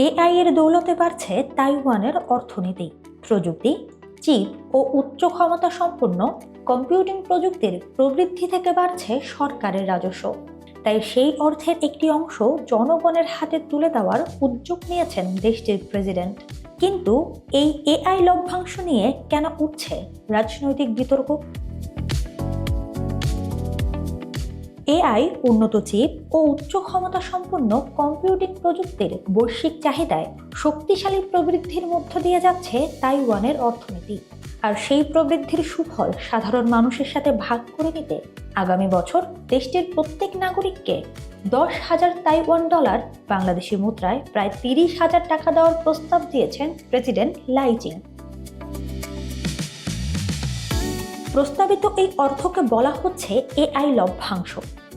AI এর দৌলতে বাড়ছে তাইওয়ানের অর্থনীতি, প্রযুক্তি, চিপ ও উচ্চ ক্ষমতা সম্পন্ন কম্পিউটিং প্রযুক্তির প্রবৃদ্ধি থেকে বাড়ছে সরকারের রাজস্ব। তাই সেই অর্থের একটি অংশ জনগণের হাতে তুলে দেওয়ার উদ্যোগ নিয়েছেন দেশটির প্রেসিডেন্ট। কিন্তু এই এআই লভ্যাংশ নিয়ে কেন উঠছে রাজনৈতিক বিতর্ক? এআই, উন্নত চিপ ও উচ্চ ক্ষমতা সম্পন্ন কম্পিউটিং প্রযুক্তির বৈশ্বিক চাহিদায় শক্তিশালী প্রবৃদ্ধির মধ্য দিয়ে যাচ্ছে তাইওয়ানের অর্থনীতি। আর সেই প্রবৃদ্ধির সুফল সাধারণ মানুষের সাথে ভাগ করে নিতে আগামী বছর দেশটির প্রত্যেক নাগরিককে 10,000 তাইওয়ান ডলার, বাংলাদেশি মুদ্রায় প্রায় 30,000 টাকা দেওয়ার প্রস্তাব দিয়েছেন প্রেসিডেন্ট লাই চিং। প্রস্তাবিত এই অর্থকে বলা হচ্ছে এআই লভ্যাংশ।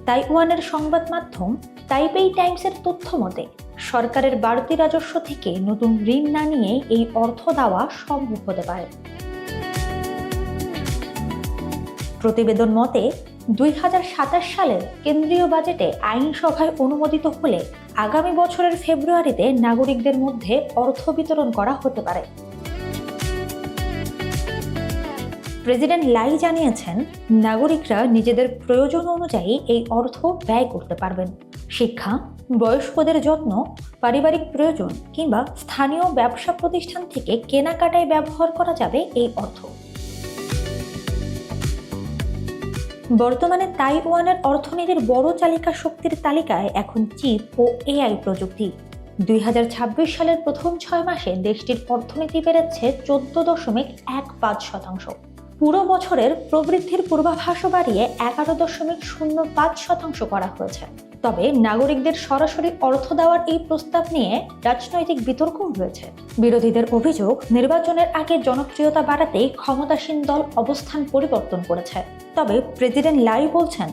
তাইওয়ানের সংবাদ মাধ্যম তাইপেই টাইমসের তথ্য মতে সরকারের বাড়তি রাজস্ব থেকে নতুন ঋণ না নিয়ে এই অর্থ দেওয়া সম্ভব হতে পারে। প্রতিবেদন মতে 2027 সালের কেন্দ্রীয় বাজেটে আইনসভায় অনুমোদিত হলে আগামী বছরের ফেব্রুয়ারিতে নাগরিকদের মধ্যে অর্থ বিতরণ করা হতে পারে। প্রেসিডেন্ট লাই জানিয়েছেন, নাগরিকরা নিজেদের প্রয়োজন অনুযায়ী এই অর্থ ব্যয় করতে পারবেন। শিক্ষা, বয়স্কদের যত্ন, পারিবারিক প্রয়োজন কিংবা স্থানীয় ব্যবসা প্রতিষ্ঠান থেকে কেনাকাটায় ব্যবহার করা যাবে এই অর্থ। বর্তমানে তাইওয়ানের অর্থনীতির বড় চালিকা শক্তির তালিকায় এখন চিপ ও এআই প্রযুক্তি। 2026 সালের প্রথম 6 মাসে দেশটির অর্থনীতি বেড়েছে 14.15%। পুরো বছরের প্রবৃদ্ধির পূর্বাভাসও বাড়িয়ে 11.05% করা হয়েছে। তবে নাগরিকদের সরাসরি অর্থ দেওয়ার এই প্রস্তাব নিয়ে রাজনৈতিক বিতর্কও হয়েছে। বিরোধীদের অভিযোগ, নির্বাচনের আগে জনপ্রিয়তা বাড়াতেই ক্ষমতাসীন দল অবস্থান পরিবর্তন করেছে। তবে প্রেসিডেন্ট লাই বলছেন,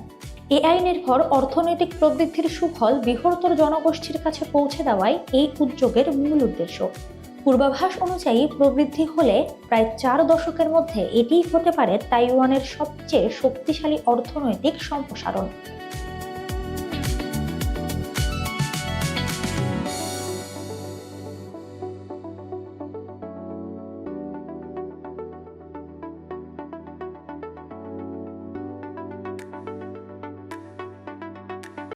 এআই নির্ভর অর্থনৈতিক প্রবৃদ্ধির সুফল বৃহত্তর জনগোষ্ঠীর কাছে পৌঁছে দেওয়াই এই উদ্যোগের মূল উদ্দেশ্য। পূর্বাভাস অনুযায়ী প্রবৃদ্ধি হলে প্রায় 4 দশকের মধ্যে এটিই হতে পারে তাইওয়ানের সবচেয়ে শক্তিশালী অর্থনৈতিক সম্প্রসারণ।